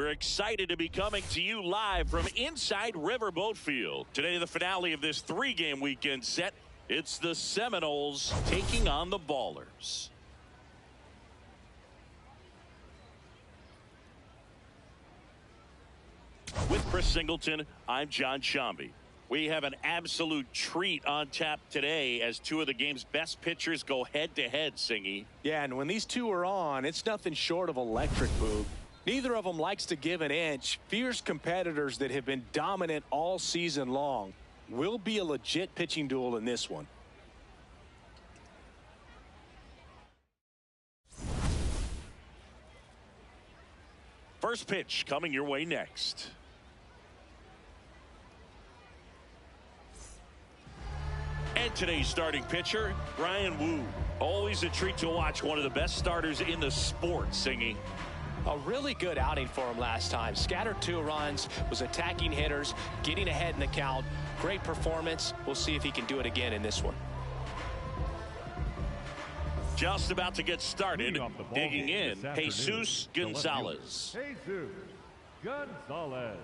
We're excited to be coming to you live from inside Riverboat Field. Today, the finale of this three-game weekend set. It's the Seminoles taking on the Ballers. With Chris Singleton, I'm John Shambi. We have an absolute treat on tap today as two of the game's best pitchers go head-to-head, Singy. Yeah, and when these two are on, it's nothing short of electric, Boog. Neither of them likes to give an inch. Fierce competitors that have been dominant all season long. Will be a legit pitching duel in this one. First pitch coming your way next. And today's starting pitcher, Brian Wu. Always a treat to watch one of the best starters in the sport, Singy. A really good outing for him last time. Scattered 2 runs, was attacking hitters, getting ahead in the count. Great performance. We'll see if he can do it again in this one. Just about to get started. Digging in, Jesus Gonzalez. Jesus Gonzalez.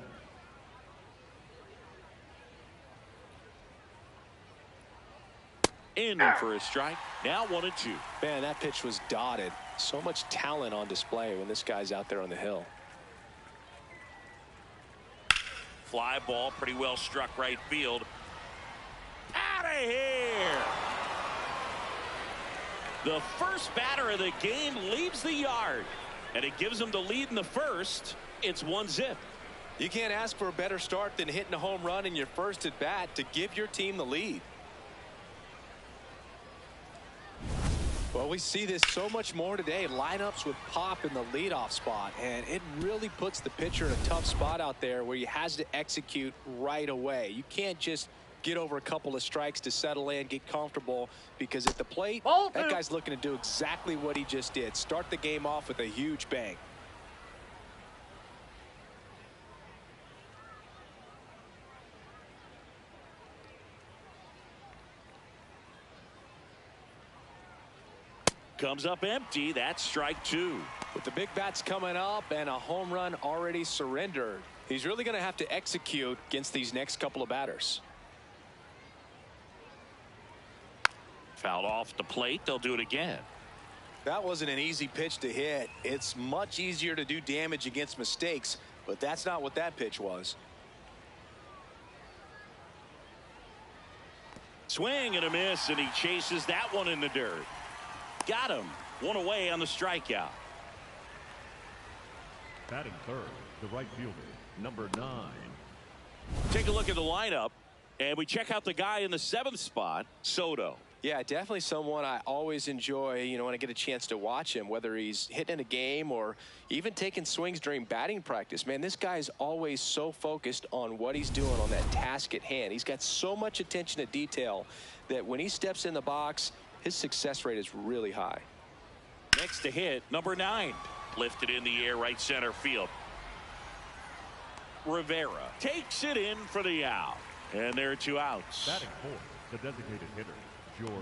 In for a strike. Now 1-2. Man, that pitch was dotted. So much talent on display when this guy's out there on the hill. Fly ball, pretty well struck right field. Out of here. The first batter of the game leaves the yard, and it gives him the lead in the first. It's 1-0. You can't ask for a better start than hitting a home run in your first at bat to give your team the lead. Well, we see this so much more today. Lineups with pop in the leadoff spot, and it really puts the pitcher in a tough spot out there where he has to execute right away. You can't just get over a couple of strikes to settle in, get comfortable, because at the plate, that guy's looking to do exactly what he just did. Start the game off with a huge bang. Comes up empty. That's strike 2. With the big bats coming up and a home run already surrendered, he's really going to have to execute against these next couple of batters. Fouled off the plate. They'll do it again. That wasn't an easy pitch to hit. It's much easier to do damage against mistakes, but that's not what that pitch was. Swing and a miss, and he chases that one in the dirt. Got him. One away on the strikeout. Batting third, the right fielder, number 9. Take a look at the lineup, and we check out the guy in the 7th spot, Soto. Yeah, definitely someone I always enjoy, when I get a chance to watch him, whether he's hitting in a game or even taking swings during batting practice. Man, this guy's always so focused on what he's doing on that task at hand. He's got so much attention to detail that when he steps in the box, his success rate is really high. Next to hit, number 9. Lifted in the air, right center field. Rivera takes it in for the out. And there are 2 outs. Batting fourth, the designated hitter, George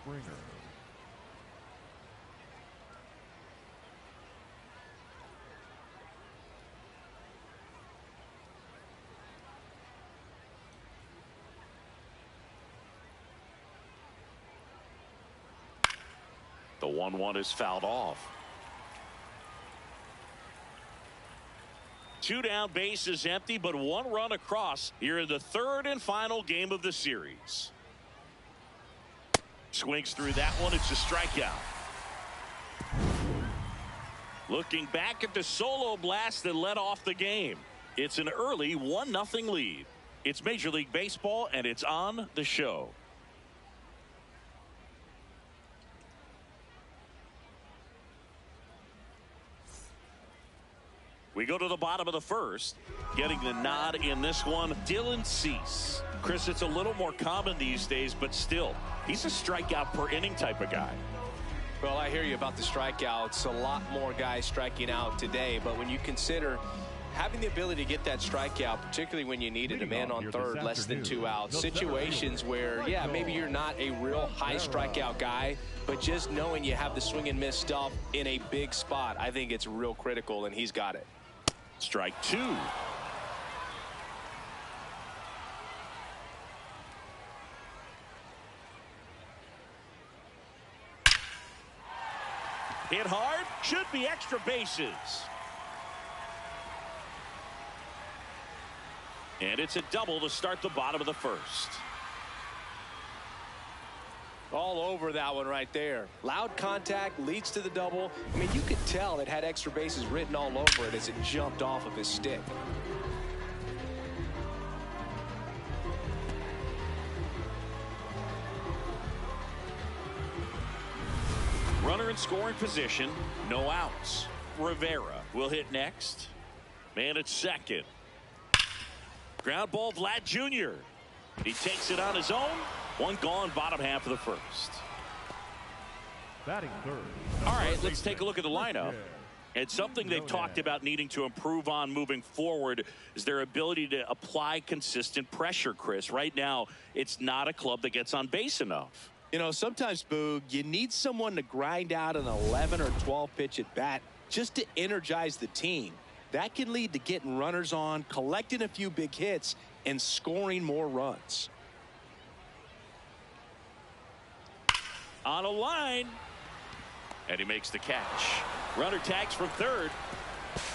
Springer. The 1-1 is fouled off. 2 down, base is empty, but 1 run across here in the 3rd and final game of the series. Swings through that one. It's a strikeout. Looking back at the solo blast that led off the game. It's an early 1-0 lead. It's Major League Baseball, and it's on the show. We go to the bottom of the first. Getting the nod in this one, Dylan Cease. Chris, it's a little more common these days, but still, he's a strikeout per inning type of guy. Well, I hear you about the strikeouts. A lot more guys striking out today, but when you consider having the ability to get that strikeout, particularly when you needed a man on third, less than 2 outs, situations where, yeah, maybe you're not a real high strikeout guy, but just knowing you have the swing and miss stuff in a big spot, I think it's real critical, and he's got it. Strike two. Hit hard, should be extra bases. And it's a double to start the bottom of the first. All over that one right there. Loud contact leads to the double. I mean, you could tell it had extra bases written all over it as it jumped off of his stick. Runner in scoring position, no outs. Rivera will hit next. Man at second. Ground ball, Vlad Jr. He takes it on his own. One gone, bottom half of the first. Batting third. All right, let's take a look at the lineup. And something they've talked about needing to improve on moving forward is their ability to apply consistent pressure, Chris. Right now, it's not a club that gets on base enough. You know, sometimes, Boog, you need someone to grind out an 11 or 12 pitch at bat just to energize the team. That can lead to getting runners on, collecting a few big hits, and scoring more runs. On a line. And he makes the catch. Runner tags from third.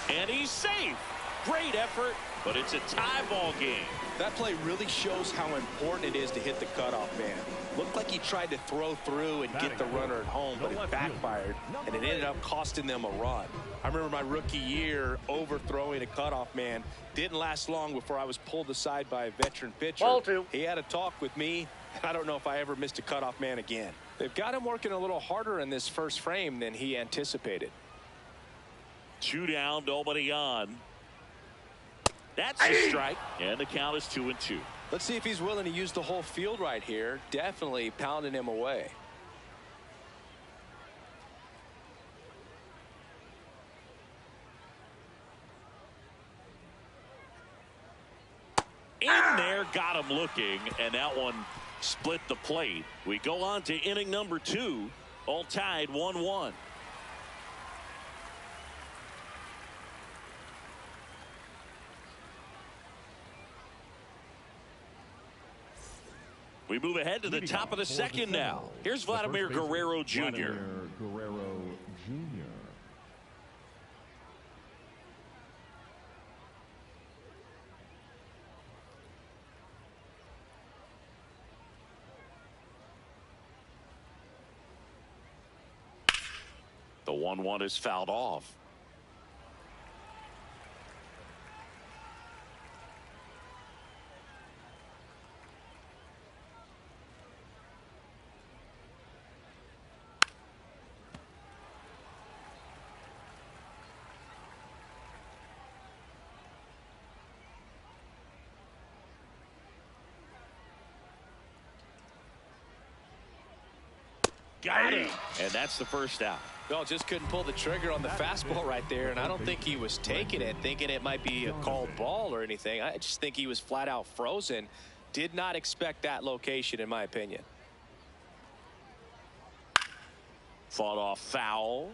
And he's safe. Great effort, but it's a tie ball game. That play really shows how important it is to hit the cutoff man. Looked like he tried to throw through and get the runner at home, but it backfired, and it ended up costing them a run. I remember my rookie year overthrowing a cutoff man. Didn't last long before I was pulled aside by a veteran pitcher. He had a talk with me. I don't know if I ever missed a cutoff man again. They've got him working a little harder in this first frame than he anticipated. 2 down, nobody on. That's a strike, and the count is 2-2. Let's see if he's willing to use the whole field right here. Definitely pounding him away. In there, got him looking, and that one split the plate. We go on to inning number 2, all tied 1-1. We move ahead to the top of the second now. Here's Vladimir Guerrero Jr. Vladimir Guerrero Jr. The 1-1 is fouled off. Got it. And that's the first out. Well, just couldn't pull the trigger on the fastball right there, and I don't think he was taking it, thinking it might be a called ball or anything. I just think he was flat out frozen. Did not expect that location, in my opinion. Fought off foul.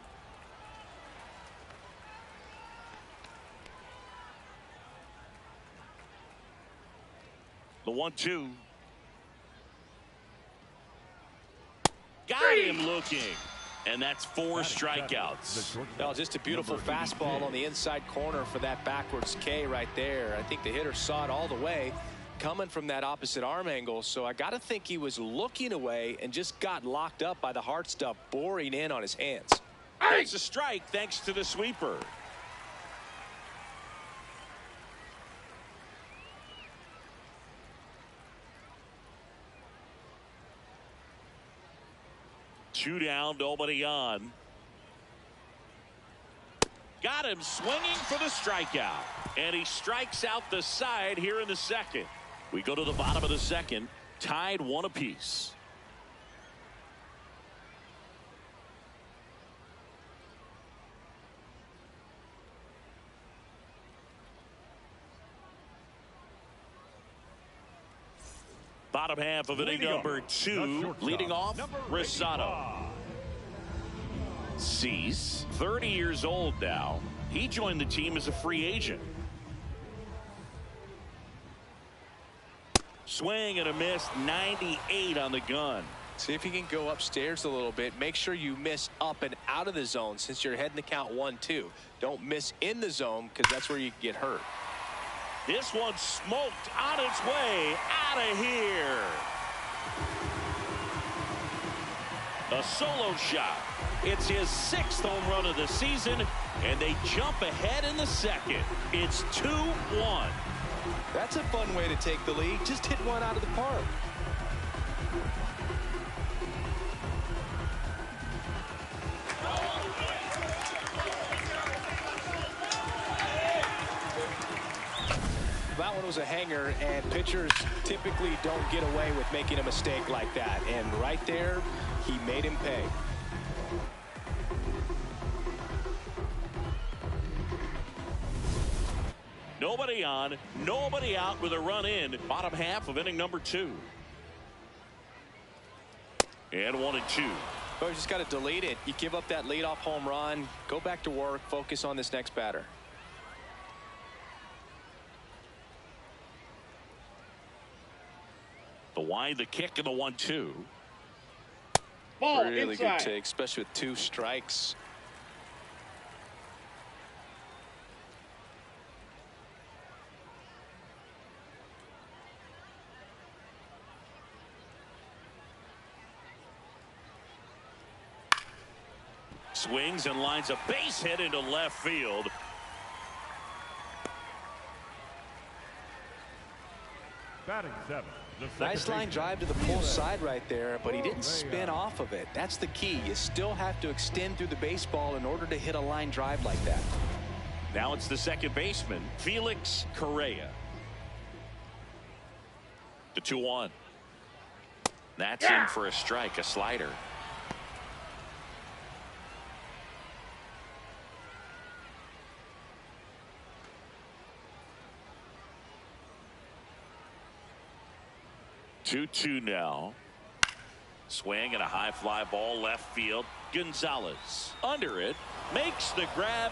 The 1-2. Got him looking. And that's 4 strikeouts. Well, just a beautiful fastball on the inside corner for that backwards K right there. I think the hitter saw it all the way coming from that opposite arm angle. So I got to think he was looking away and just got locked up by the hard stuff boring in on his hands. That's a strike thanks to the sweeper. Two down, nobody on. Got him swinging for the strikeout. And he strikes out the side here in the second. We go to the bottom of the second, tied 1 apiece. Bottom half of inning number 2, leading off, Rosado. Cease, 30 years old now. He joined the team as a free agent. Swing and a miss. 98 on the gun. See if you can go upstairs a little bit. Make sure you miss up and out of the zone since you're heading to count 1-2. Don't miss in the zone because that's where you get hurt. This one smoked on its way out of here. A solo shot. It's his 6th home run of the season, and they jump ahead in the second. It's 2-1. That's a fun way to take the lead. Just hit one out of the park. That one was a hanger, and pitchers typically don't get away with making a mistake like that. And right there, he made him pay. Nobody on, nobody out with a run in. Bottom half of inning number 2. And 1-2. Oh, you just got to delete it. You give up that leadoff home run. Go back to work. Focus on this next batter. The wind, the kick, and the 1-2. Ball really inside. good take, especially with 2 strikes. Swings and lines a base hit into left field. Batting 7. Nice line drive to the pull side right there, but he didn't spin off of it. That's the key. You still have to extend through the baseball in order to hit a line drive like that. Now it's the second baseman, Felix Correa. The 2-1. That's in for a strike, a slider. Two now. Swing and a high fly ball left field. Gonzalez under it, makes the grab.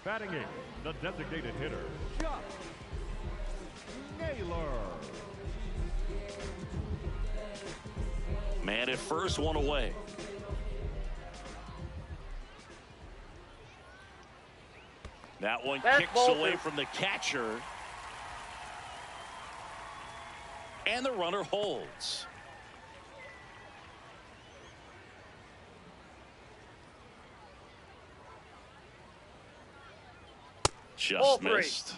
Batting 8, the designated hitter, Chuck Naylor. Man at first, one away. That one kicks away from the catcher. And the runner holds. Just missed.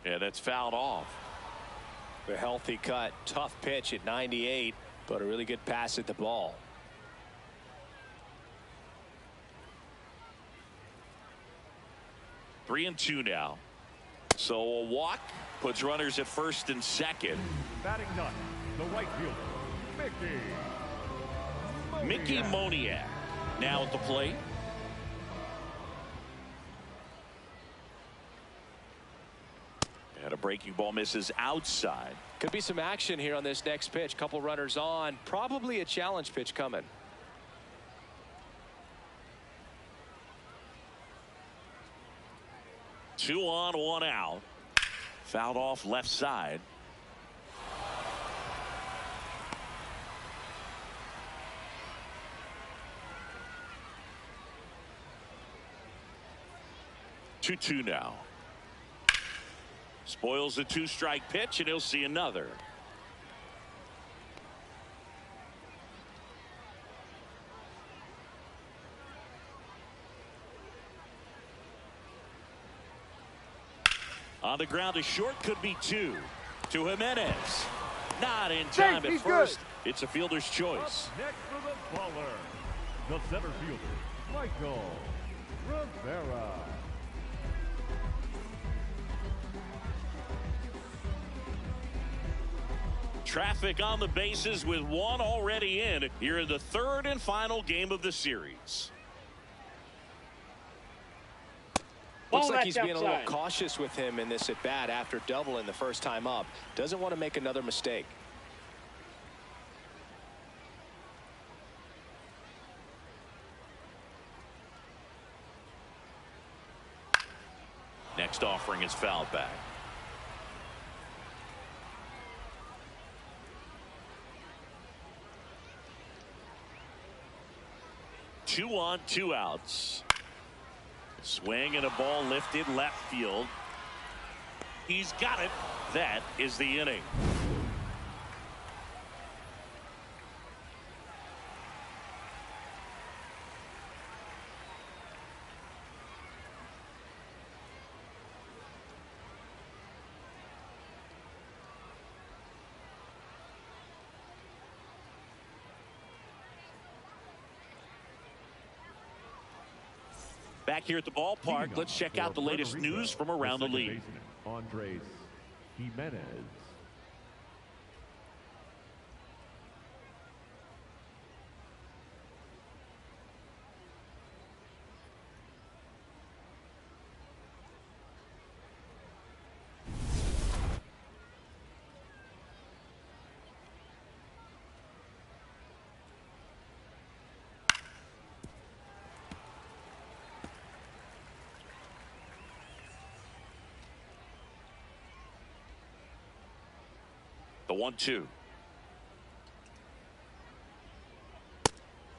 Yeah, that's fouled off. A healthy cut. Tough pitch at 98, but a really good pass at the ball. Three and two now. So a walk puts runners at first and second. Batting 9, the right fielder, Mickey Moniak now at the plate. And a breaking ball misses outside. Could be some action here on this next pitch. Couple runners on. Probably a challenge pitch coming. Two on, one out. Fouled off left side. Two now. Spoils the two-strike pitch, and he'll see another. On the ground, a short, could be two. To Jimenez. Not in time at first. It's a fielder's choice. Up next for the baller, the center fielder, Michael Rivera. Traffic on the bases with one already in here in the third and final game of the series. Looks like he's being a little cautious with him in this at bat after doubling the first time up. Doesn't want to make another mistake. Next offering is fouled back. 2 on, 2 outs. Swing and a ball lifted left field. He's got it. That is the inning. Back here at the ballpark, let's check out the latest news from around the league. Andres Jimenez. The 1-2.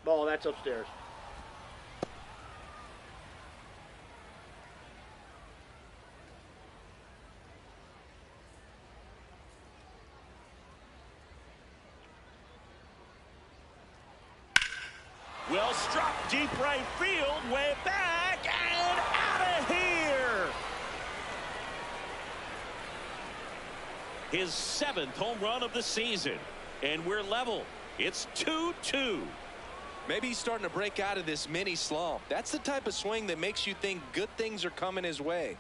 Ball, that's upstairs. Well struck deep right field, way back and out of here. His 7th home run of the season, and we're level. It's 2-2. Maybe he's starting to break out of this mini slump. That's the type of swing that makes you think good things are coming his way.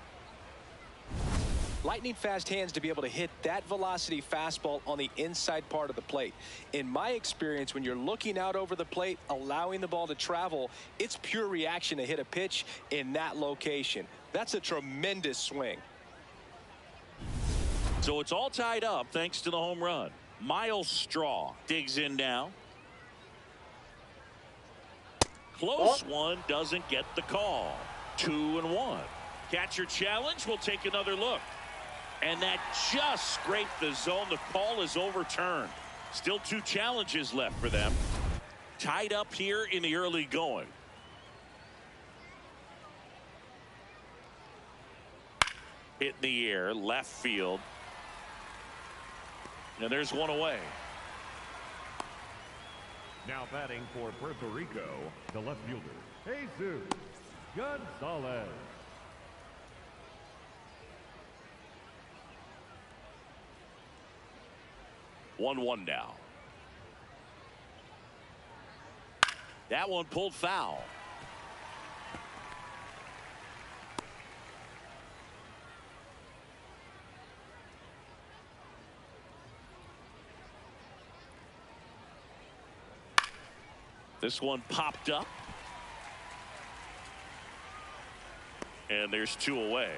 Lightning fast hands to be able to hit that velocity fastball on the inside part of the plate. In my experience, when you're looking out over the plate, allowing the ball to travel, it's pure reaction to hit a pitch in that location. That's a tremendous swing. So it's all tied up thanks to the home run. Miles Straw digs in now. Close one, doesn't get the call. 2-1. Catcher challenge. We'll take another look. And that just scraped the zone. The call is overturned. Still 2 challenges left for them. Tied up here in the early going. Hit in the air, left field. And there's one away. Now batting for Puerto Rico, the left fielder, Jesus Gonzalez. One now. That one pulled foul. This one popped up. And there's 2 away.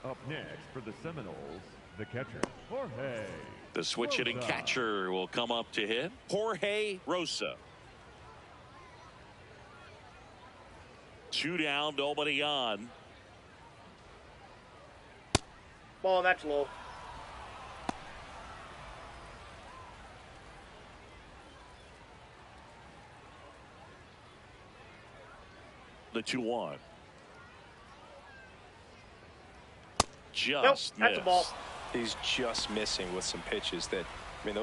Up next for the Seminoles, the catcher, Jorge. The switch hitting Rosa. catcher will come up to hit. Jorge Rosa. 2 down, nobody on. Ball, that's low. The 2-1. Just Nope, missed. that's a ball. He's just missing with some pitches that, I mean,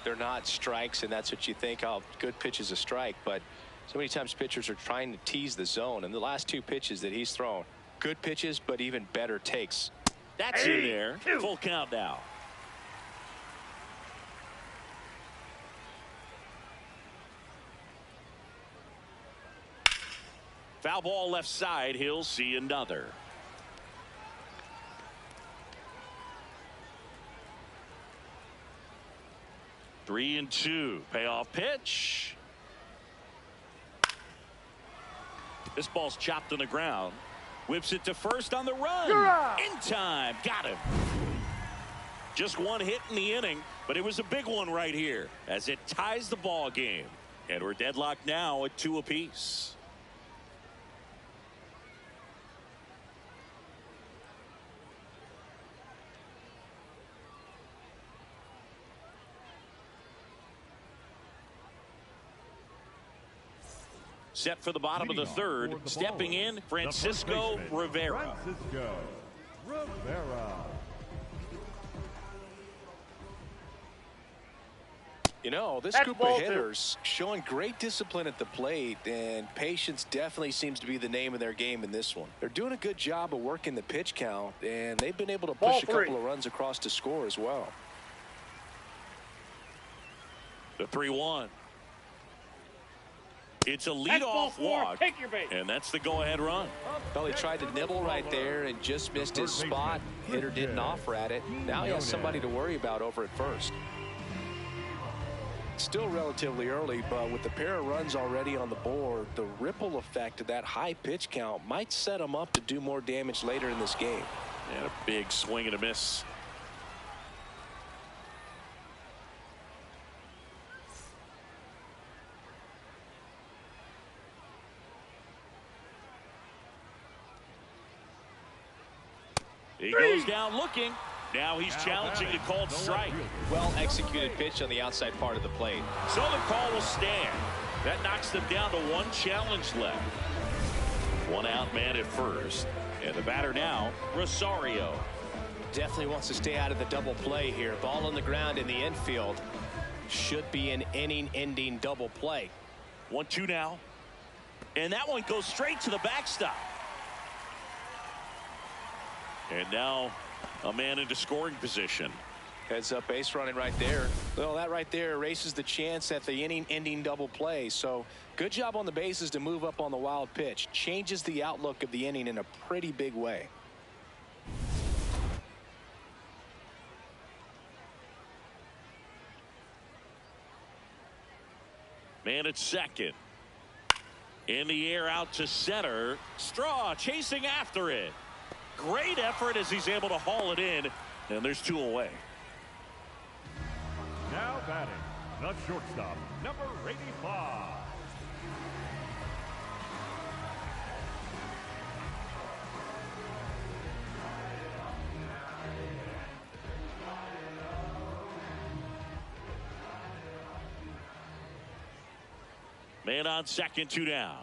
they're not strikes, and that's what you think, oh, good pitch is a strike. But so many times pitchers are trying to tease the zone, and the last 2 pitches that he's thrown, good pitches, but even better takes. That's in there. Full count now. Foul ball left side. He'll see another. Three and 2. Payoff pitch. This ball's chopped on the ground. Whips it to first on the run. In time. Got him. Just one hit in the inning, but it was a big one right here as it ties the ball game. And we're deadlocked now at 2 apiece. Set for the bottom of the third. Stepping in, Francisco Rivera. Francisco Rivera. You know, this That's group ball of two. hitters showing great discipline at the plate, and patience definitely seems to be the name of their game in this one. They're doing a good job of working the pitch count, and they've been able to Ball push a three. couple of runs across to score as well. The 3-1. It's a That's ball leadoff 4. walk, Take your base. and that's the go-ahead run. Well, he tried to nibble right there and just missed his spot. Hitter didn't offer at it. Now he has somebody to worry about over at first. Still relatively early, but with the pair of runs already on the board, the ripple effect of that high pitch count might set him up to do more damage later in this game. And a big swing and a miss. He goes down looking. Now he's challenging the called strike. Well executed pitch on the outside part of the plate. So the call will stand. That knocks them down to 1 challenge left. 1 out man at first. And the batter now, Rosario. Definitely wants to stay out of the double play here. Ball on the ground in the infield. Should be an inning-ending double play. 1-2 now. And that one goes straight to the backstop. And now a man into scoring position. Heads up base running right there. Well, that right there erases the chance at the inning-ending double play. So good job on the bases to move up on the wild pitch. Changes the outlook of the inning in a pretty big way. Man at second. In the air out to center. Straw chasing after it. Great effort as he's able to haul it in. And there's 2 away. Now batting, the shortstop, number 85. Man on second, 2 down.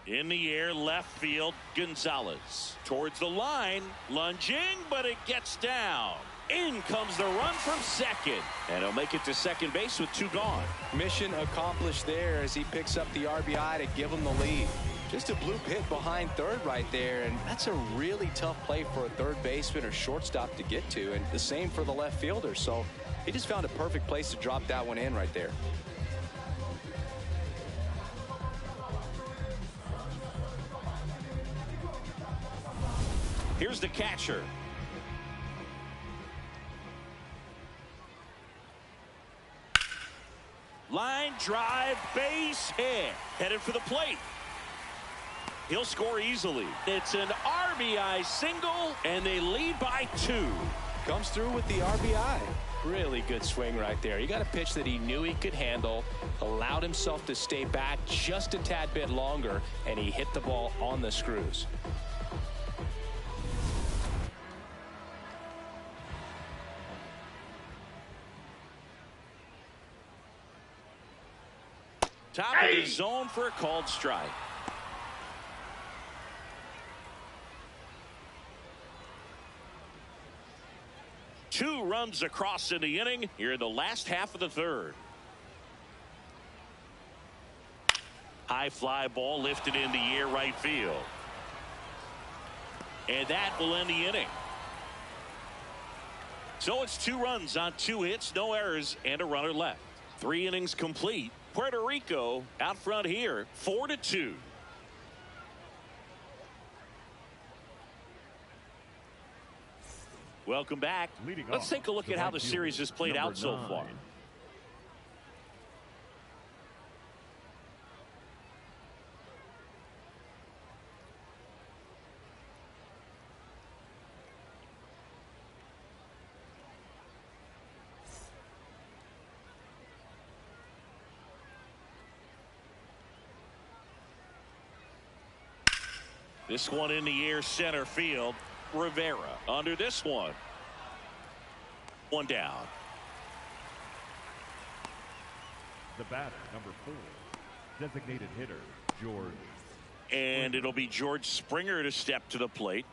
In the air, left field, Gonzalez. Towards the line, lunging, but it gets down. In comes the run from second. And he'll make it to second base with 2 gone. Mission accomplished there as he picks up the RBI to give him the lead. Just a bloop hit behind third right there, and that's a really tough play for a third baseman or shortstop to get to, and the same for the left fielder. So he just found a perfect place to drop that one in right there. Here's the catcher. Line drive, base hit. Headed for the plate. He'll score easily. It's an RBI single, and they lead by 2. Comes through with the RBI. Really good swing right there. He got a pitch that he knew he could handle, allowed himself to stay back just a tad bit longer, and he hit the ball on the screws. Top of the zone for a called strike. Two runs across in the inning here in the last half of the third. High fly ball lifted in the air right field. And that will end the inning. So it's 2 runs on 2 hits, no errors, and a runner left. 3 innings complete. Puerto Rico out front here, 4-2. Welcome back. Let's take a look at how the series has played out so far. This one in the air, center field. Rivera under this one. One down. The batter, number 4, designated hitter, George. And it'll be George Springer to step to the plate.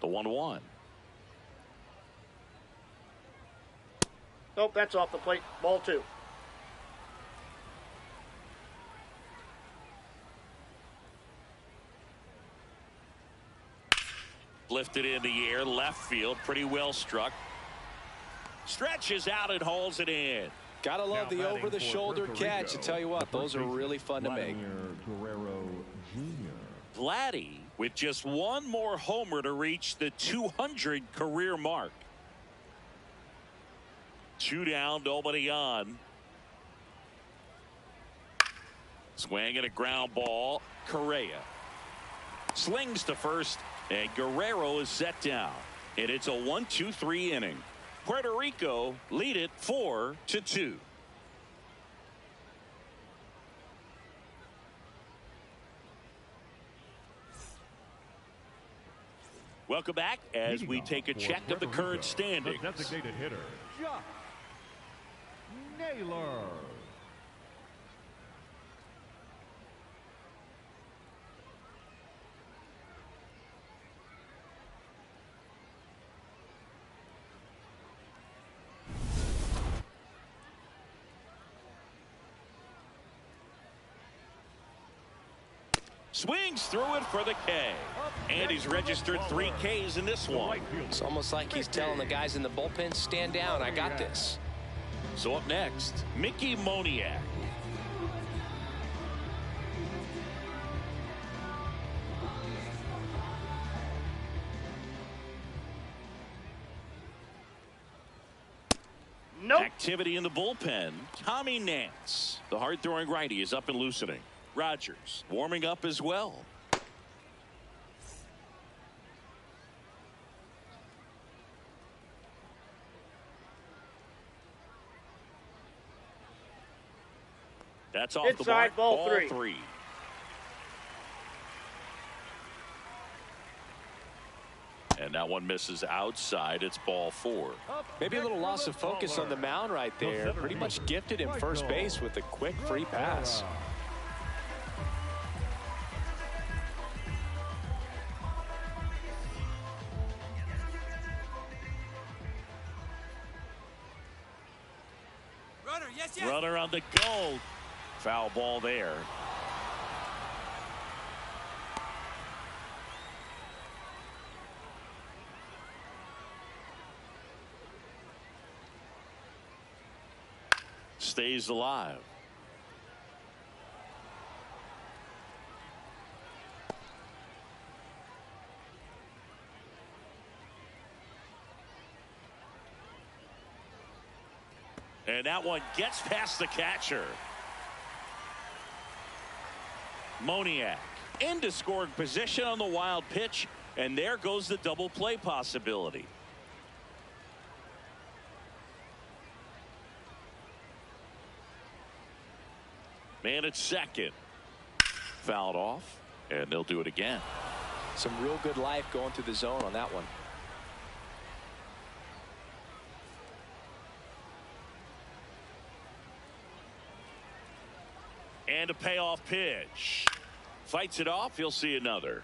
The 1-1. Nope, that's off the plate. Ball 2. Lifted in the air, left field, pretty well struck. Stretches out and hauls it in. Gotta love the over-the-shoulder catch. I tell you what, those are really fun to make. Vladdy with just one more homer to reach the 200 career mark. 2 down, nobody on. Swing and a ground ball. Correa slings to first, and Guerrero is set down. And it's a 1-2-3 inning. Puerto Rico lead it 4-2. Welcome back as we take a check of the current standings. The designated hitter, Josh Naylor. Swings through it for the K. And he's registered 3 Ks in this one. It's almost like he's telling the guys in the bullpen, stand down, I got this. So up next, Mickey Moniak. Nope. Activity in the bullpen. Tommy Nance, the hard-throwing righty, is up and loosening. Rogers warming up as well. That's off the mark. Ball 3. And that one misses outside. It's ball 4. Maybe a little loss of focus on the mound right there. Pretty much gifted him first base with a quick free pass. Runner on the go. Foul ball there. Stays alive. And that one gets past the catcher. Moniak into scoring position on the wild pitch, and there goes the double play possibility. Man at second. Fouled off, and they'll do it again. Some real good life going through the zone on that one. And a payoff pitch. Fights it off. He'll see another.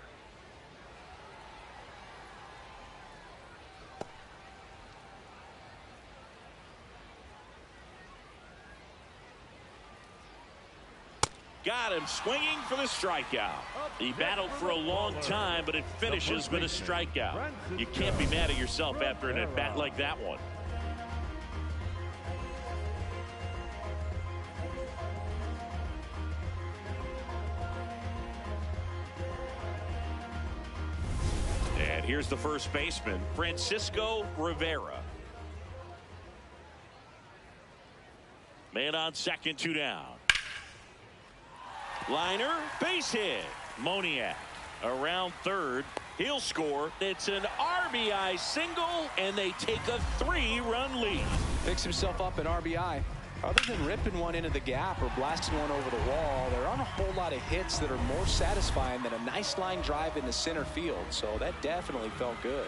Got him swinging for the strikeout. He battled for a long time, but it finishes with a strikeout. You can't be mad at yourself after an at-bat like that one. And here's the first baseman, Francisco Rivera. Man on second, 2 down. Liner, base hit. Moniak around third. He'll score. It's an RBI single, and they take a 3-run lead. Picks himself up an RBI. Other than ripping one into the gap or blasting one over the wall, there aren't a whole lot of hits that are more satisfying than a nice line drive into center field. So that definitely felt good.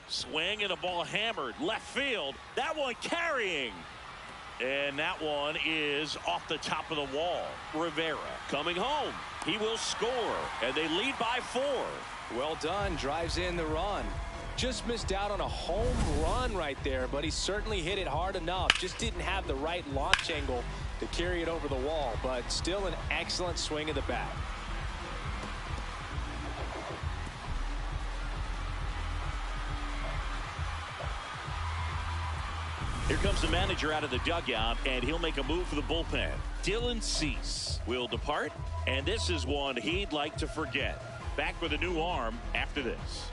Swing and a ball hammered left field. That one carrying. And that one is off the top of the wall. Rivera coming home. He will score. And they lead by 4. Well done. Drives in the run. Just missed out on a home run right there, but he certainly hit it hard enough. Just didn't have the right launch angle to carry it over the wall, but still an excellent swing of the bat. Here comes the manager out of the dugout, and he'll make a move for the bullpen. Dylan Cease will depart, and this is one he'd like to forget. Back with a new arm after this.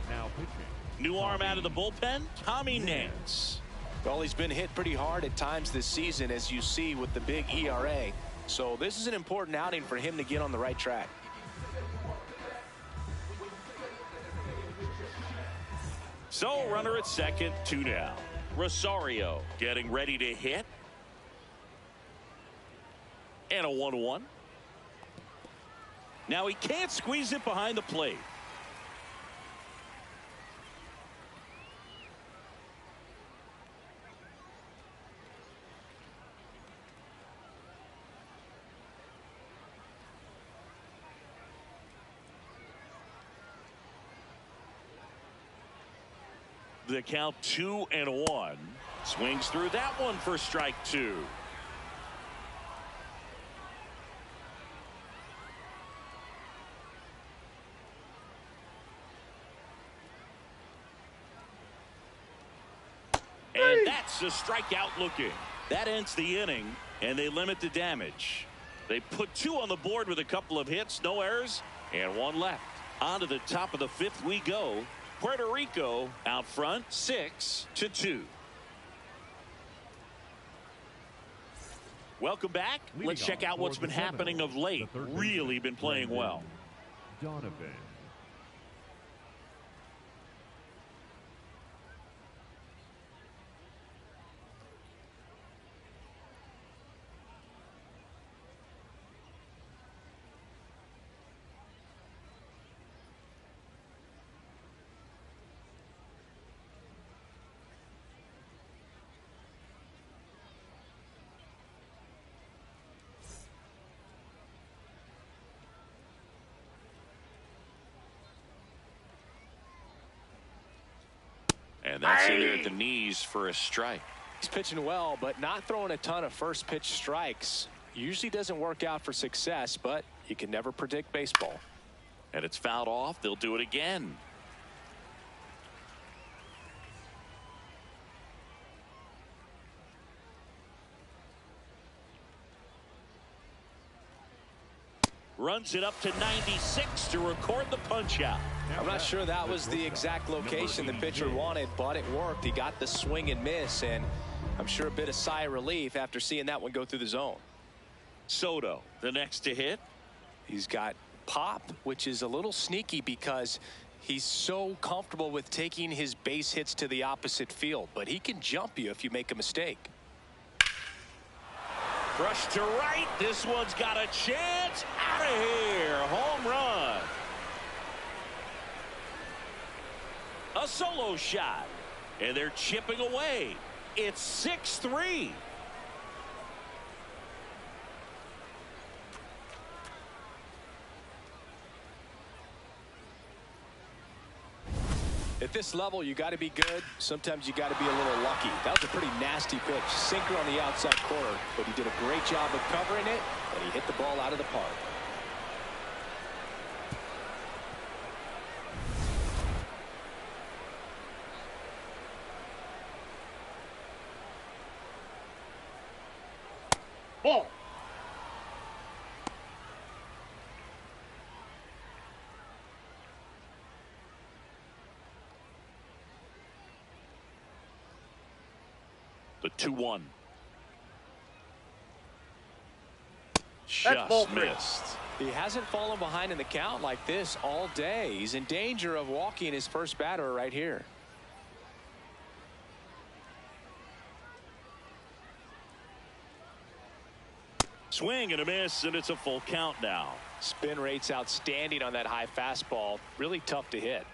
Now pitching. New arm out of the bullpen, Tommy Nance. Well, he's been hit pretty hard at times this season, as you see with the big ERA. So this is an important outing for him to get on the right track. So runner at second, 2 down. Rosario getting ready to hit. And a 1-1. Now he can't squeeze it behind the plate. The count 2-1. Swings through that one for strike 2. And that's a strikeout looking. That ends the inning, and they limit the damage. They put 2 on the board with a couple of hits, no errors, and 1 left. On to the top of the 5th we go. Puerto Rico out front 6-2. Welcome back. Let's check out what's been happening of late. Really been playing well. Donovan. And that's in there at the knees for a strike. He's pitching well, but not throwing a ton of first pitch strikes. Usually doesn't work out for success, but you can never predict baseball. And it's fouled off. They'll do it again. Runs it up to 96 to record the punch out. I'm not sure that was the exact location the pitcher wanted, but it worked. He got the swing and miss, and I'm sure a bit of sigh of relief after seeing that one go through the zone. Soto, the next to hit. He's got pop, which is a little sneaky because he's so comfortable with taking his base hits to the opposite field, but he can jump you if you make a mistake. Brush to right. This one's got a chance. Out of here. Home run. A solo shot. And they're chipping away. It's 6-3. At this level, you got to be good. Sometimes you got to be a little lucky. That was a pretty nasty pitch. Sinker on the outside corner, but he did a great job of covering it, and he hit the ball out of the park. Ball. The 2-1. just ball 3. missed. He hasn't fallen behind in the count like this all day. He's in danger of walking his first batter right here. Swing and a miss, and it's a full count now. Spin rate's outstanding on that high fastball. Really tough to hit.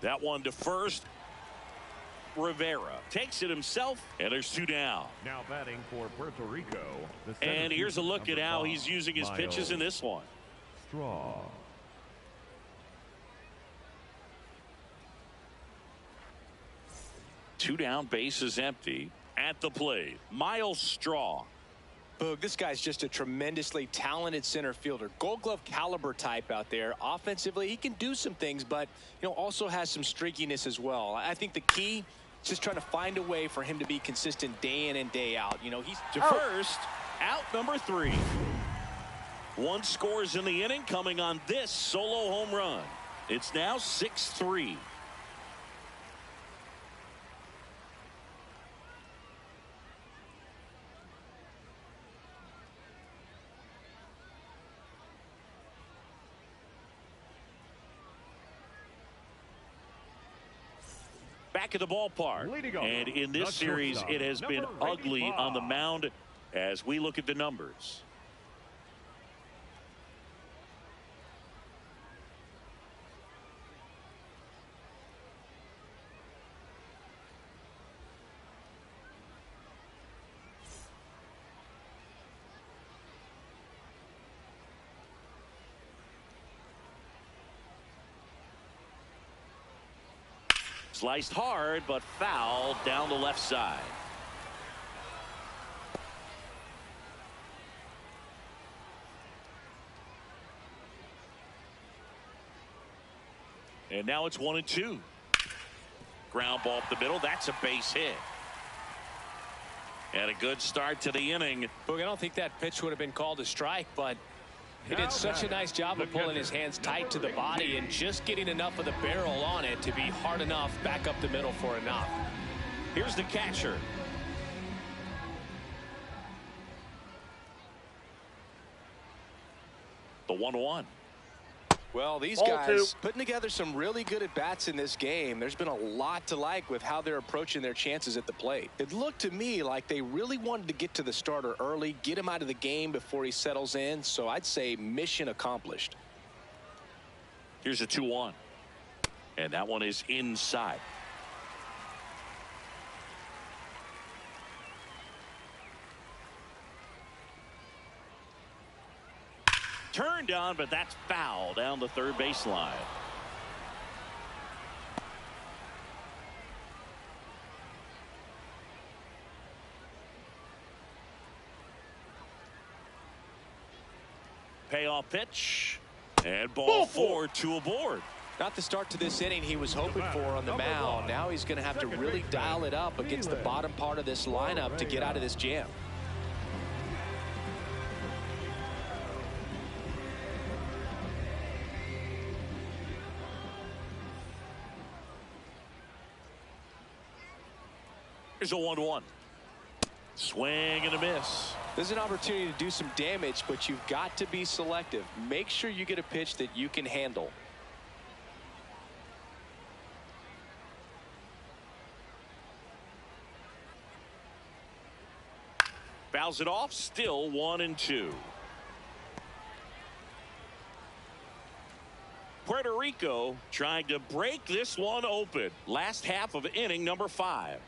That one to first. Rivera takes it himself, and there's 2 down. Now batting for Puerto Rico. And here's a look at how he's using his pitches in this one. Straw. Two down, bases empty. At the plate, Miles Straw. Boog, this guy's just a tremendously talented center fielder. Gold Glove caliber type out there. Offensively, he can do some things, but also has some streakiness as well. I think the key is just trying to find a way for him to be consistent day in and day out. He's to first, out number 3. 1 scores in the inning, coming on this solo home run. It's now 6-3. Back at the ballpark, and in this series it has been ugly on the mound as we look at the numbers. Sliced hard, but foul down the left side. And now it's 1-2. Ground ball up the middle. That's a base hit. And a good start to the inning. Boog, I don't think that pitch would have been called a strike, but he did such a nice job of pulling his hands tight to the body and just getting enough of the barrel on it to be hard enough back up the middle for a knock. Here's the catcher. The 1-1. Well, these Ball guys 2. putting together some really good at-bats in this game. There's been a lot to like with how they're approaching their chances at the plate. It looked to me like they really wanted to get to the starter early, get him out of the game before he settles in. So I'd say mission accomplished. Here's a 2-1. And that one is inside. Turned on, but that's foul down the third baseline. Payoff pitch. And ball 4, 2 aboard. Not the start to this inning he was hoping for on the mound. Now he's going to have to really dial it up against the bottom part of this lineup to get out of this jam. Here's a 1-1. Swing and a miss. There's an opportunity to do some damage, but you've got to be selective. Make sure you get a pitch that you can handle. Fouls it off. Still 1-2. Puerto Rico trying to break this one open. Last half of inning number 5.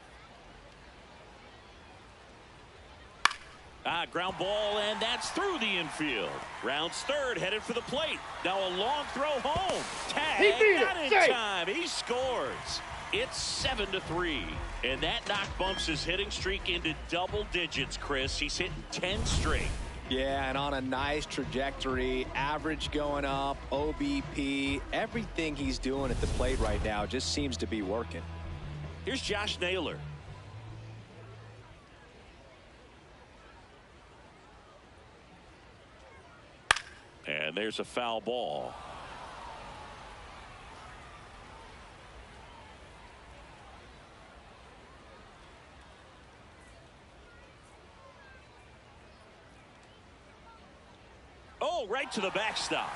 Ground ball, and that's through the infield. Rounds third, headed for the plate. Now a long throw home. Tag, not in time. He scores. It's 7-3. And that knock bumps his hitting streak into double digits, Chris. He's hitting 10 straight. Yeah, and on a nice trajectory. Average going up, OBP. Everything he's doing at the plate right now just seems to be working. Here's Josh Naylor. And there's a foul ball. Oh, right to the backstop.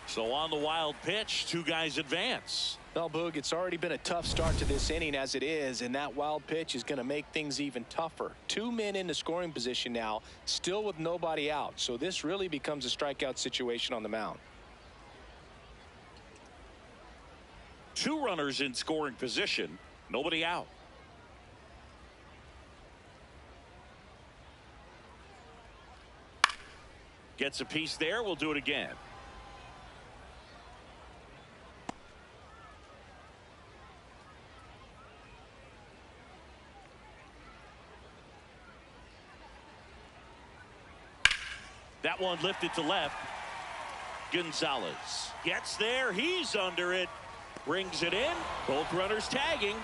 So on the wild pitch, two guys advance. Well, Boog, it's already been a tough start to this inning as it is, and that wild pitch is going to make things even tougher. Two men in the scoring position now, still with nobody out. So this really becomes a strikeout situation on the mound. Two runners in scoring position, nobody out. Gets a piece there. We'll do it again. That one lifted to left. Gonzalez gets there. He's under it. Brings it in. Both runners tagging.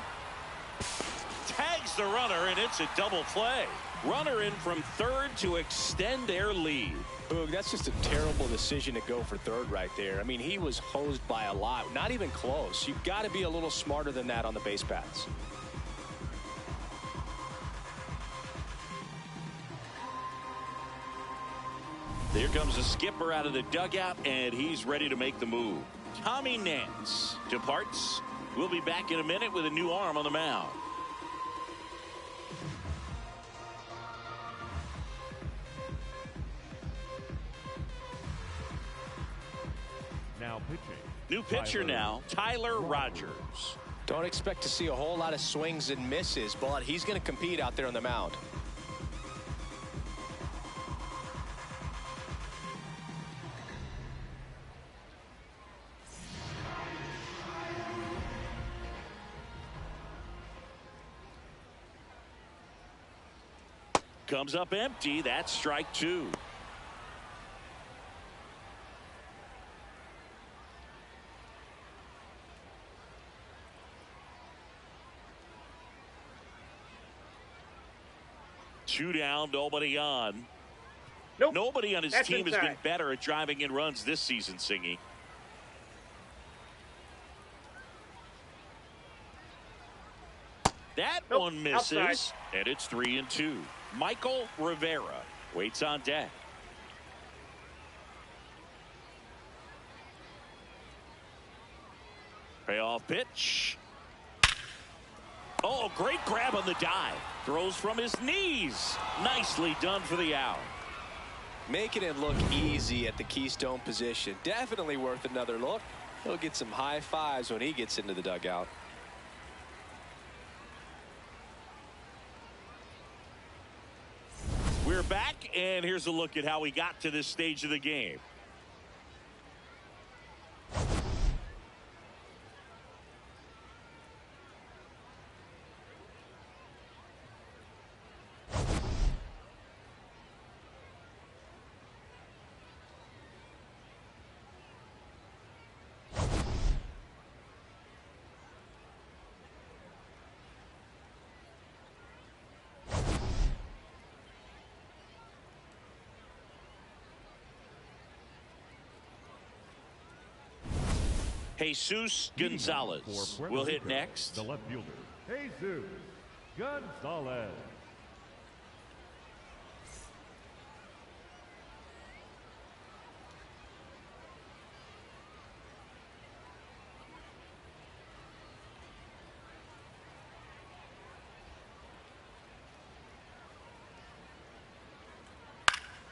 Tags the runner, and it's a double play. Runner in from third to extend their lead. Boog, that's just a terrible decision to go for third right there. I mean, he was hosed by a lot. Not even close. You've got to be a little smarter than that on the base paths. There comes the skipper out of the dugout, and he's ready to make the move. Tommy Nance departs. We'll be back in a minute with a new arm on the mound. Now pitching. New pitcher now, Tyler Rogers. Don't expect to see a whole lot of swings and misses, but he's going to compete out there on the mound. Comes up empty. That's strike two. Two down, nobody on. Nope. Nobody on his That's team inside. has been better at driving in runs this season, Singy. That Nope. one misses, Outside. and it's 3-2. Michael Rivera waits on deck. Payoff pitch. Oh, great grab on the dive. Throws from his knees. Nicely done for the out. Making it look easy at the keystone position. Definitely worth another look. He'll get some high fives when he gets into the dugout. We're back, and here's a look at how we got to this stage of the game. Jesus Gonzalez For Puerto will hit Rico, next. The left fielder, Jesus Gonzalez.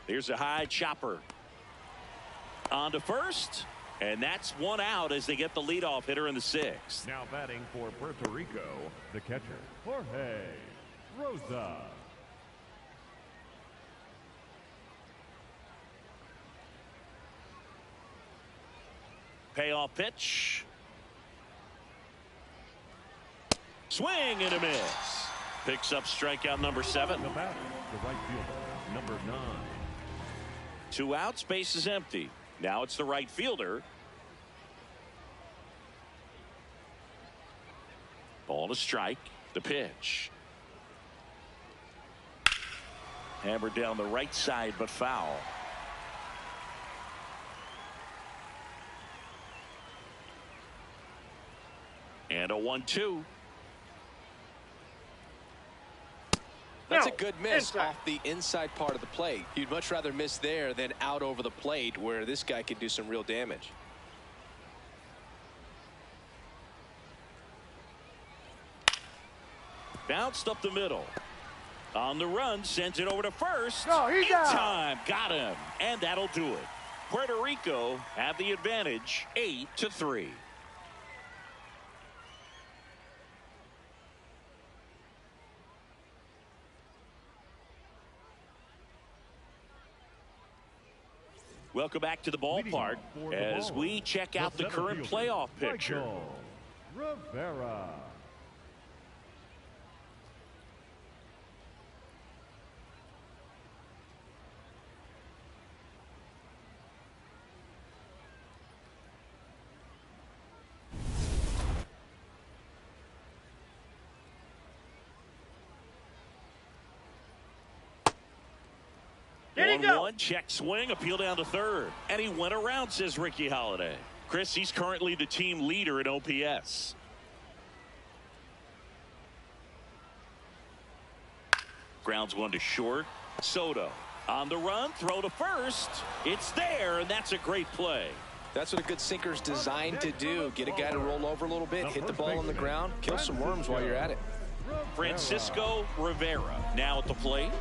Here's a high chopper. On to first. And that's one out as they get the leadoff hitter in the sixth. Now batting for Puerto Rico, the catcher, Jorge Rosa. Payoff pitch. Swing and a miss. Picks up strikeout number 7. The batter, the right fielder, number 9. 2 outs, base is empty. Now it's the right fielder. Ball to strike. The pitch. Hammered down the right side, but foul. And a 1-2. That's a good miss off the inside part of the plate. You'd much rather miss there than out over the plate where this guy could do some real damage. Bounced up the middle. On the run, sends it over to first. No, he's in out. time. Got him. And that'll do it. Puerto Rico have the advantage 8-3. Welcome back to the ballpark as we check out the current playoff picture. Rivera. There you go. 1-1, check swing, appeal down to third. And he went around, says Ricky Holiday. Chris, he's currently the team leader in OPS. Grounds one to short. Soto on the run, throw to first. It's there, and that's a great play. That's what a good sinker's designed to do. Get a guy to roll over a little bit, hit the ball on the ground, kill some worms while you're at it. Francisco Rivera now at the plate.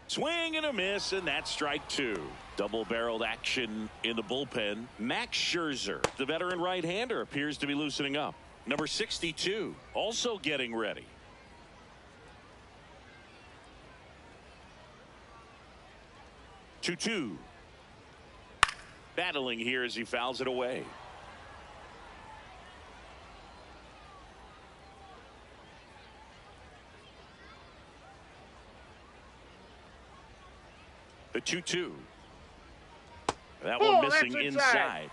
Swing and a miss, and that's strike two. Double-barreled action in the bullpen. Max Scherzer, the veteran right-hander, appears to be loosening up. Number 62, also getting ready. Two. Battling here as he fouls it away. The 2-2. That one missing inside.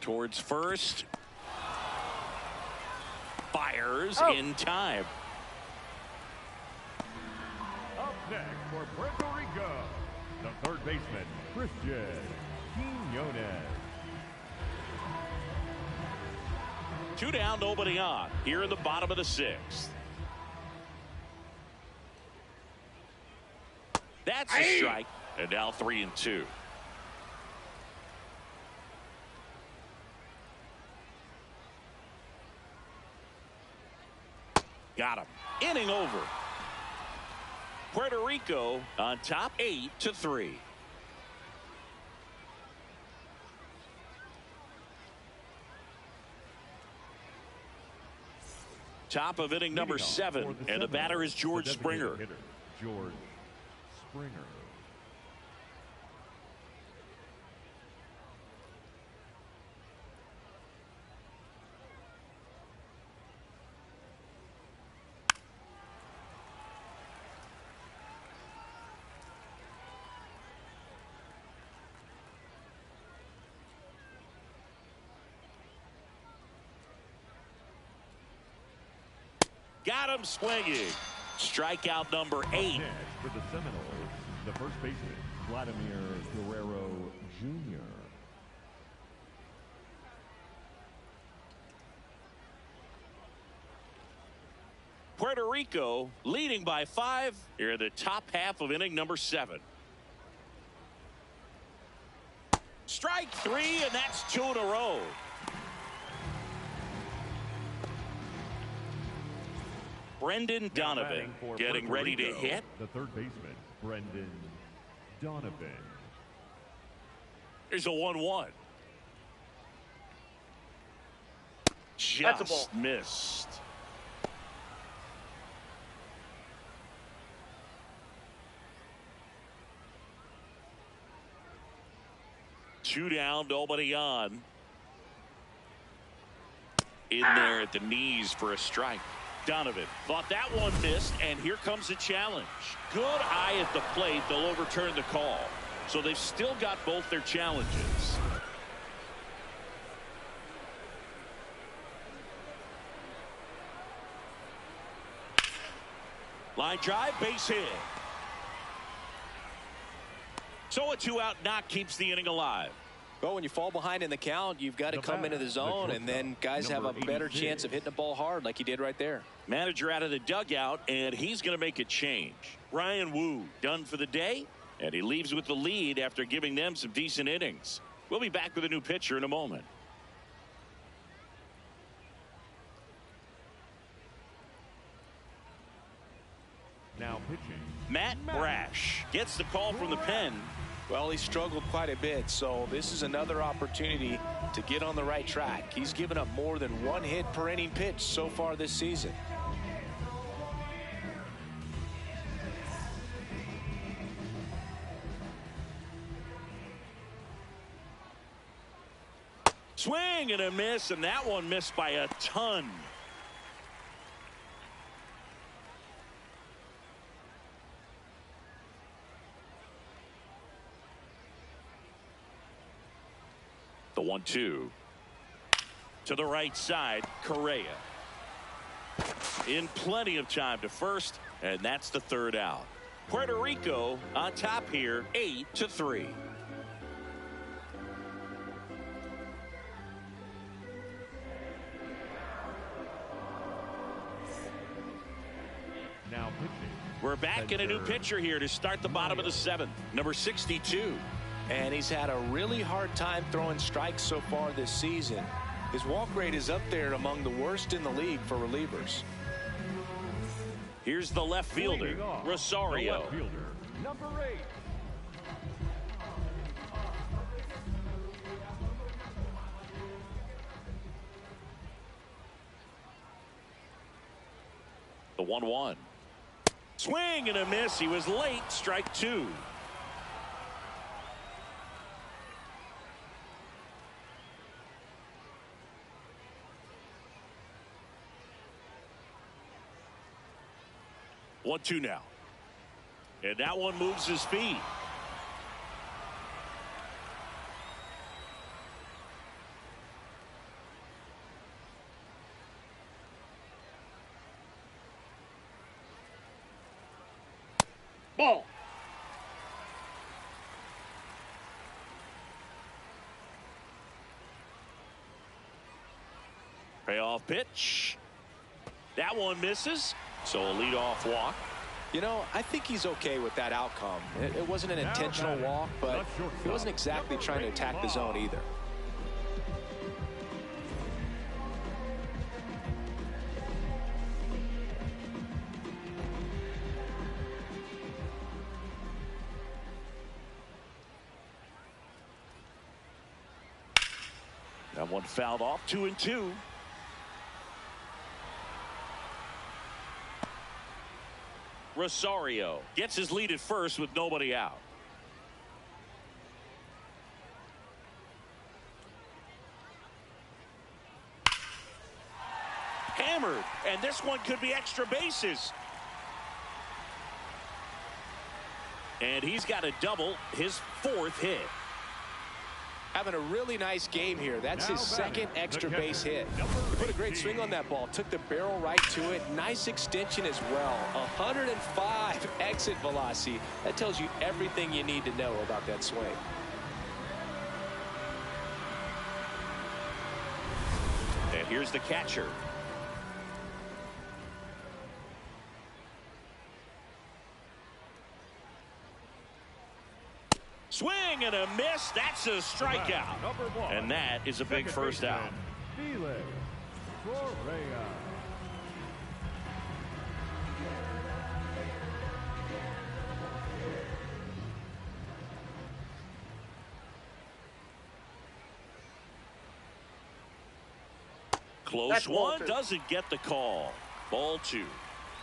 Towards first. Fires in time. Up next for Puerto Rico, the third baseman, Christian Quiñones. 2 down, nobody on. Here in the bottom of the 6th. That's a strike. And now 3-2. Got him. Inning over. Puerto Rico on top 8-3. Top of inning number 7, and the batter is George Springer. George Springer. Got him swinging. Strikeout number 8. Next for the Seminoles, the first baseman, Vladimir Guerrero Jr. Puerto Rico leading by 5 here in the top half of inning number 7. Strike 3, and that's 2 in a row. Brendan Donovan getting ready to hit. The third baseman, Brendan Donovan. Here's a 1-1. That's a ball. Just missed. Two down, nobody on. In there at the knees for a strike. Donovan thought that one missed, and here comes the challenge. Good eye at the plate. They'll overturn the call. So they've still got both their challenges. Line drive, base hit. So a 2-out knock keeps the inning alive. Well, when you fall behind in the count, you've got to come into the zone, and then guys have a better chance of hitting the ball hard like he did right there. Manager out of the dugout, and he's going to make a change. Ryan Wu done for the day, and he leaves with the lead after giving them some decent innings. We'll be back with a new pitcher in a moment. Now pitching, Matt Brash gets the call from the pen. Well, he struggled quite a bit, so this is another opportunity to get on the right track. He's given up more than 1 hit per inning pitch so far this season. Swing and a miss, and that one missed by a ton. The 1-2 to the right side. Correa in plenty of time to first, and that's the 3rd out. Puerto Rico on top here, 8-3. now pitching. We're back in a new pitcher here to start the bottom of the 7th. Number 62. And he's had a really hard time throwing strikes so far this season. His walk rate is up there among the worst in the league for relievers. Here's the left fielder, Rosario. The left fielder, number 8. The 1-1. Swing and a miss. He was late. Strike 2. One, 2 now. And that one moves his feet. Ball. Payoff pitch. That one misses. So a leadoff walk. You know, I think he's okay with that outcome. It wasn't an intentional walk, but he wasn't exactly trying to attack the zone either. That one fouled off. 2-2. Rosario gets his lead at first with nobody out. Hammered, and this one could be extra bases. And he's got a double, his 4th hit. Having a really nice game here. That's his 2nd extra base hit. He put a great swing on that ball. Took the barrel right to it. Nice extension as well. 105 exit velocity. That tells you everything you need to know about that swing. And here's the catcher. Swing and a miss. That's a strikeout. And that is a big first out. Close one, doesn't get the call. Ball 2.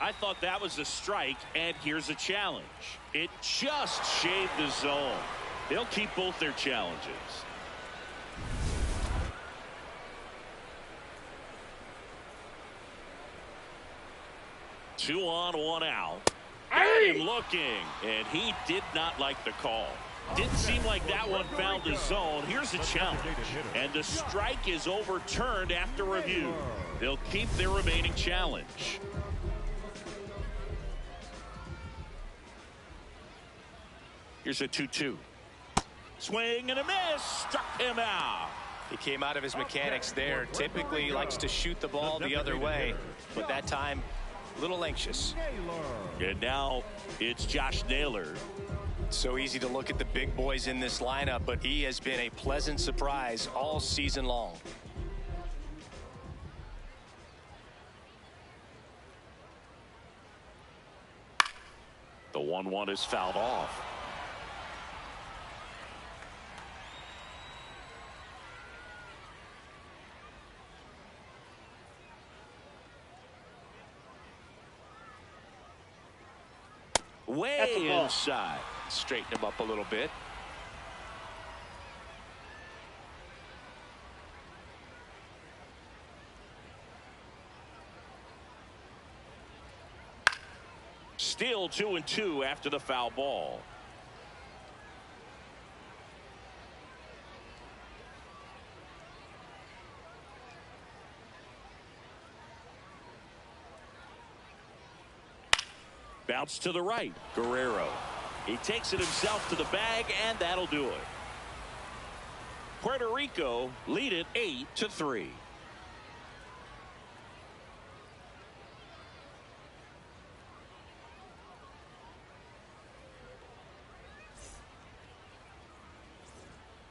I thought that was a strike, and here's a challenge. It just shaved the zone. They'll keep both their challenges. Two on, 1 out. I'm looking, and he did not like the call. Didn't seem like that one found the zone. Here's a challenge, and the strike is overturned after review. They'll keep their remaining challenge. Here's a 2-2. Swing and a miss. Struck him out. He came out of his mechanics there. Typically likes to shoot the ball the other way, but that time a little anxious. And now it's Josh Naylor. So easy to look at the big boys in this lineup, but he has been a pleasant surprise all season long. The 1-1 is fouled off. Way inside. Straighten him up a little bit. Still 2-2 after the foul ball. Bounce to the right. Guerrero. He takes it himself to the bag, and that'll do it. Puerto Rico lead it 8-3.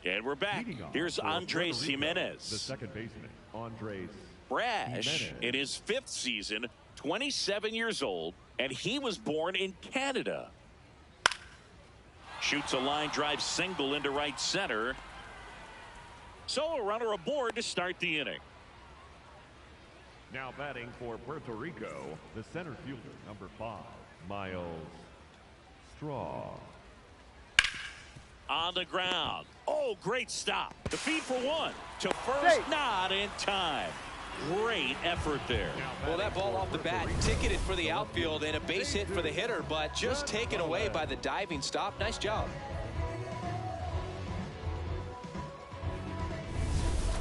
And we're back. Here's Andres Jimenez. The second baseman, Andres. Brash in his 5th season, 27 years old, and he was born in Canada. Shoots a line drive single into right center. So a runner aboard to start the inning. Now batting for Puerto Rico, the center fielder, number 5, Miles Straw. On the ground. Oh, great stop. The feed for 1. To first, not in time. Great effort there. Well, that ball off the bat ticketed for the outfield and a base hit for the hitter, but just taken away by the diving stop. Nice job.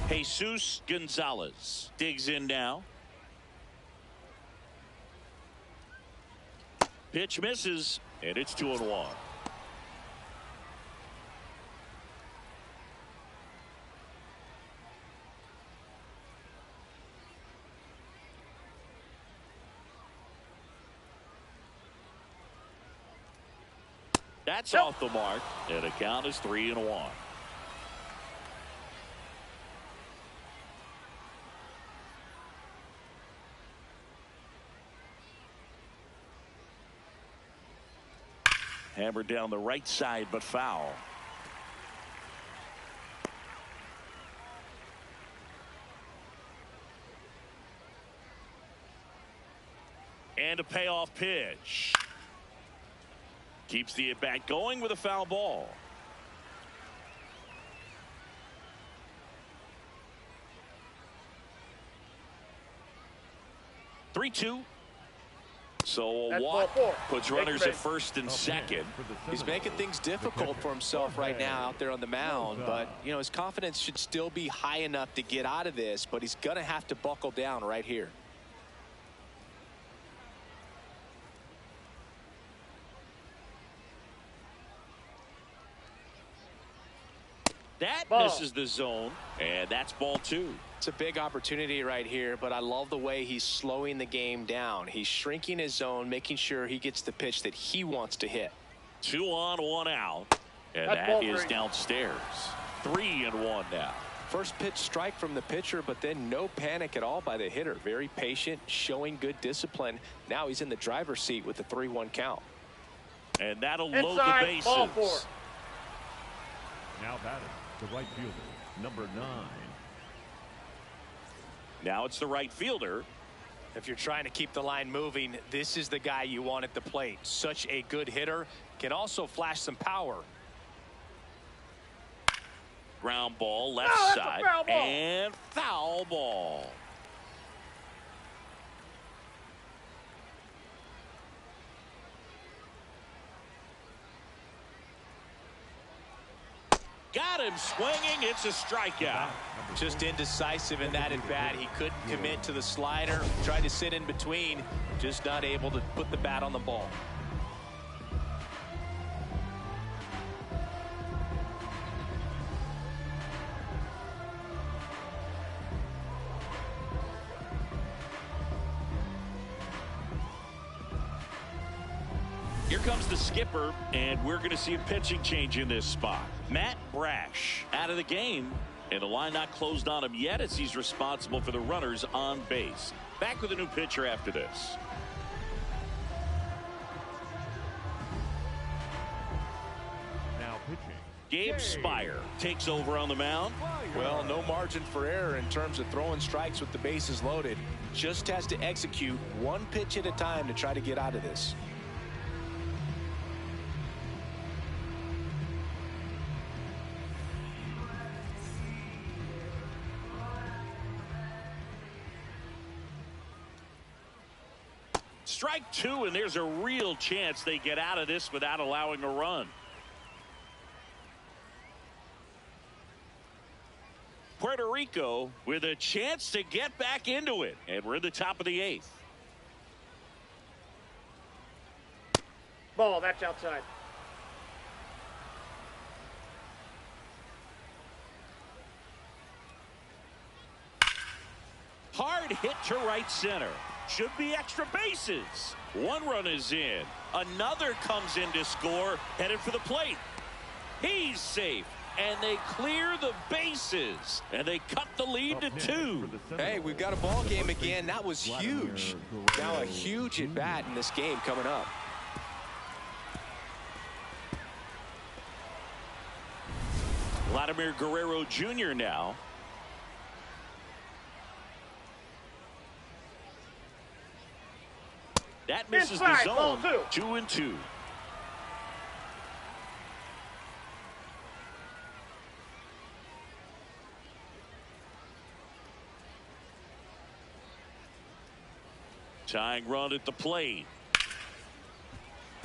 Jesus Gonzalez digs in now. Pitch misses, and it's 2-1. That's off the mark, and the count is 3-1. Hammered down the right side, but foul. And a payoff pitch. Keeps the at-bat going with a foul ball. (3-2). So a walk puts runners at first and second. He's making things difficult for himself right now out there on the mound, but you know his confidence should still be high enough to get out of this, but he's gonna have to buckle down right here. That misses the zone, and that's ball 2. It's a big opportunity right here, but I love the way he's slowing the game down. He's shrinking his zone, making sure he gets the pitch that he wants to hit. 2 on, 1 out, and that is downstairs. 3-1 now. First pitch strike from the pitcher, but then no panic at all by the hitter. Very patient, showing good discipline. Now he's in the driver's seat with the 3-1 count. And that'll load the bases. Now batting, the right fielder, number 9. Now it's the right fielder. If you're trying to keep the line moving, this is the guy you want at the plate. Such a good hitter. Can also flash some power. Ground ball left side and foul ball. Got him swinging. It's a strikeout. Just indecisive in that at bat. He couldn't commit to the slider. Tried to sit in between. Just not able to put the bat on the ball. Here comes the skipper, and we're going to see a pitching change in this spot. Matt Brash out of the game, and the line not closed on him yet as he's responsible for the runners on base. Back with a new pitcher after this. Now pitching. Gabe Spire takes over on the mound. Well, no margin for error in terms of throwing strikes with the bases loaded. Just has to execute one pitch at a time to try to get out of this. Strike two, and there's a real chance they get out of this without allowing a run. Puerto Rico with a chance to get back into it, and we're in the top of the 8th. Ball, that's outside. Hard hit to right center. Should be extra bases. One run is in. Another comes in to score, headed for the plate. He's safe, and they clear the bases, and they cut the lead to 2. Hey, we've got a ball game again. That was huge. Now a huge at bat in this game coming up. Vladimir Guerrero Jr. now. That misses the Inside, zone. ball 2. 2-2. Tying run at the plate.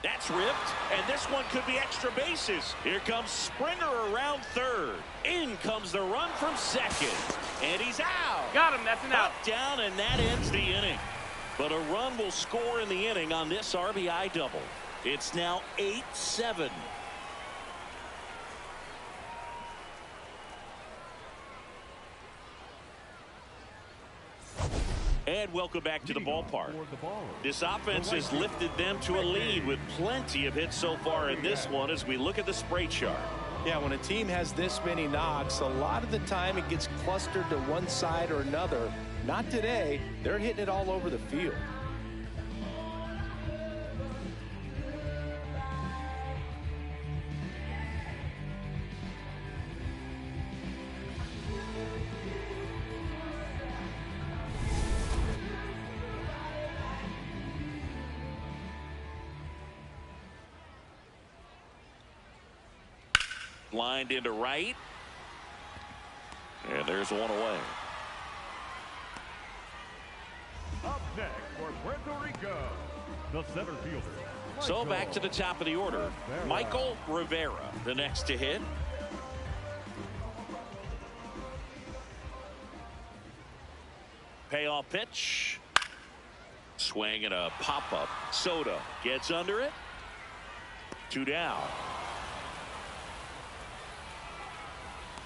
That's ripped, and this one could be extra bases. Here comes Springer around third. In comes the run from second, and he's out. Got him, that's an out. Up, down, and that ends the inning. But a run will score in the inning on this RBI double. It's now 8-7. And welcome back to the ballpark. This offense has lifted them to a lead with plenty of hits so far in this one as we look at the spray chart. Yeah, when a team has this many knocks, a lot of the time it gets clustered to one side or another. Not today. They're hitting it all over the field. Lined into right. And there's one away. Up next for Puerto Rico, the center fielder. So back to the top of the order. Michael Rivera, the next to hit. Payoff pitch. Swing and a pop-up. Soto gets under it. 2 down.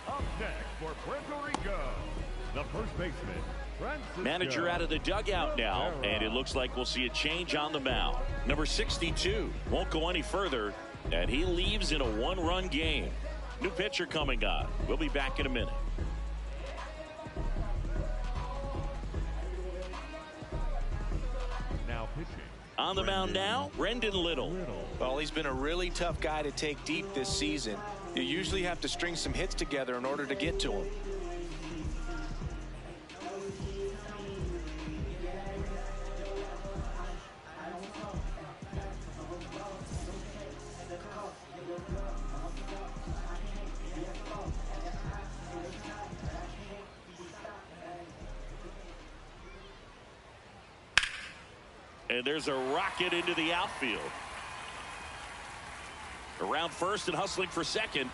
Up next for Puerto Rico, the first baseman. Manager out of the dugout now, and it looks like we'll see a change on the mound. Number 62 won't go any further, and he leaves in a 1-run game. New pitcher coming on. We'll be back in a minute. Now pitching. On the mound now, Brendan Little. Well, he's been a really tough guy to take deep this season. You usually have to string some hits together in order to get to him. And there's a rocket into the outfield. Around first and hustling for second.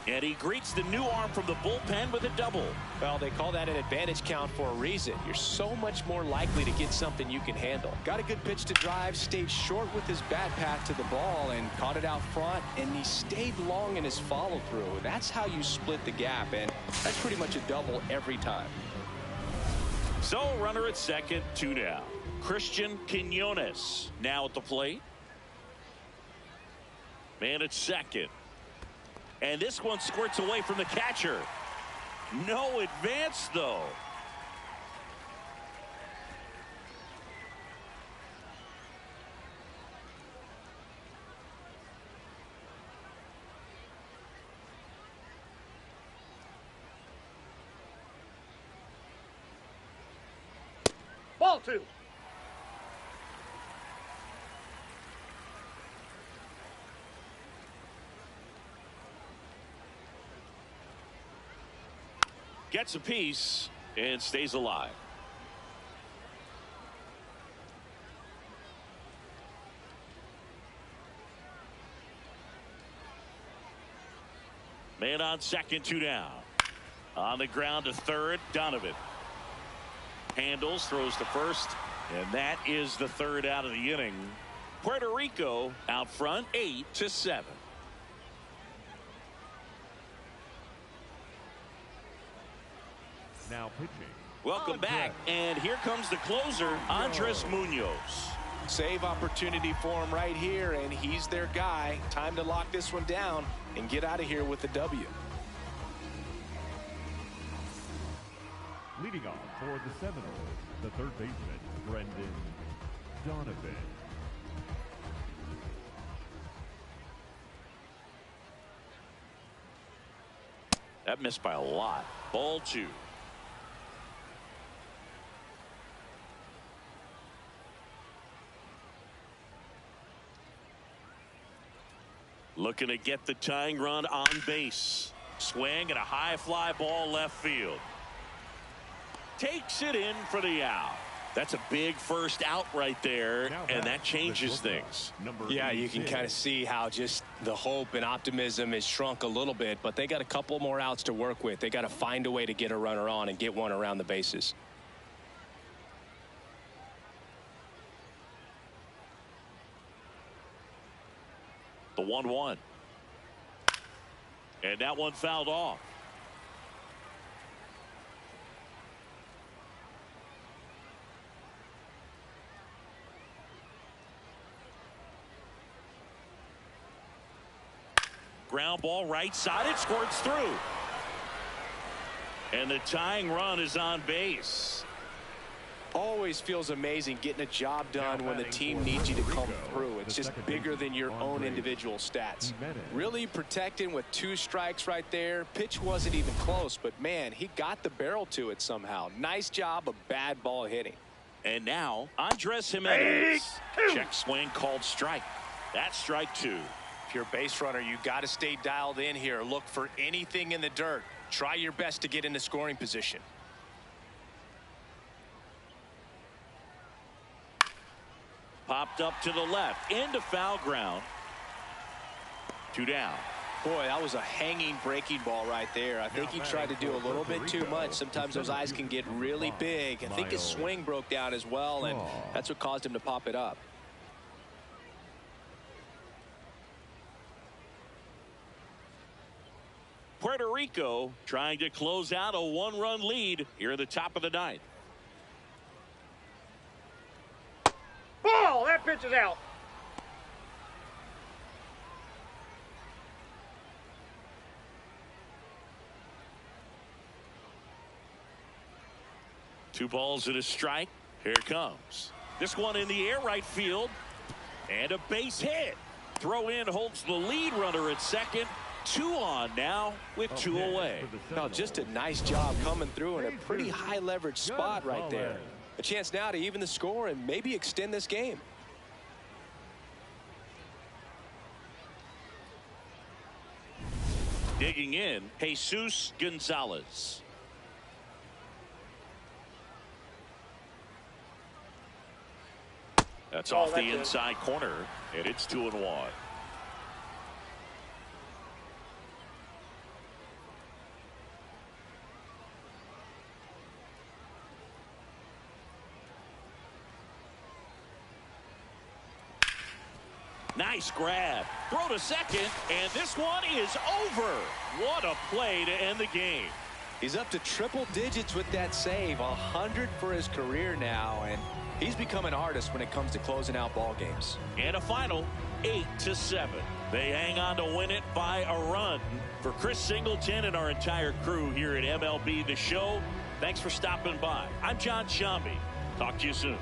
And he greets the new arm from the bullpen with a double. Well, they call that an advantage count for a reason. You're so much more likely to get something you can handle. Got a good pitch to drive, stayed short with his bat path to the ball and caught it out front, and he stayed long in his follow through. That's how you split the gap, and that's pretty much a double every time. So runner at second, 2 down. Christian Quinones now at the plate. Man at second. And this one squirts away from the catcher. No advance, though. Ball 2. Gets a piece and stays alive. Man on second, 2 down. On the ground to third, Donovan. Handles, throws to first, and that is the third out of the inning. Puerto Rico out front, 8-7. Now pitching. Welcome back, and here comes the closer, Andres Munoz. Save opportunity for him right here, and he's their guy. Time to lock this one down and get out of here with the W. Leading off for the Seminoles, the third baseman, Brendan Donovan. That missed by a lot. Ball 2. Looking to get the tying run on base. Swing and a high fly ball left field. Takes it in for the out. That's a big first out right there, and that changes things. Yeah, you can kind of see how just the hope and optimism is shrunk a little bit, but they got a couple more outs to work with. They got to find a way to get a runner on and get one around the bases. The 1-1. And that one fouled off. Ground ball right side. It squirts through. And the tying run is on base. Always feels amazing getting a job done when the team needs you to come through. It's just bigger than your own individual stats. Really protecting with 2 strikes right there. Pitch wasn't even close, but man, he got the barrel to it somehow. Nice job of bad ball hitting. And now Andres Jimenez. Check swing called strike. That's strike 2. If you're a base runner, you got to stay dialed in here. Look for anything in the dirt. Try your best to get into scoring position. Popped up to the left into foul ground. 2 down. Boy, that was a hanging breaking ball right there. I think he tried to do a little bit too much. Sometimes those eyes can get really big. I think his swing broke down as well, and that's what caused him to pop it up. Puerto Rico trying to close out a 1-run lead here at the top of the 9th. Ball! That pitch is out. Two balls and a strike. Here it comes. This one in the air right field. And a base hit. Throw in holds the lead runner at second. 2 on now with 2 away. No, just a nice job coming through in a pretty high leverage spot right there. A chance now to even the score and maybe extend this game. Digging in, Jesus Gonzalez. That's off the inside corner, and it's 2-1. Nice grab. Throw to second, and this one is over. What a play to end the game. He's up to triple digits with that save. 100 for his career now, and he's become an artist when it comes to closing out ball games. And a final 8-7. They hang on to win it by a run. For Chris Singleton and our entire crew here at MLB The Show, thanks for stopping by. I'm John Shambi. Talk to you soon.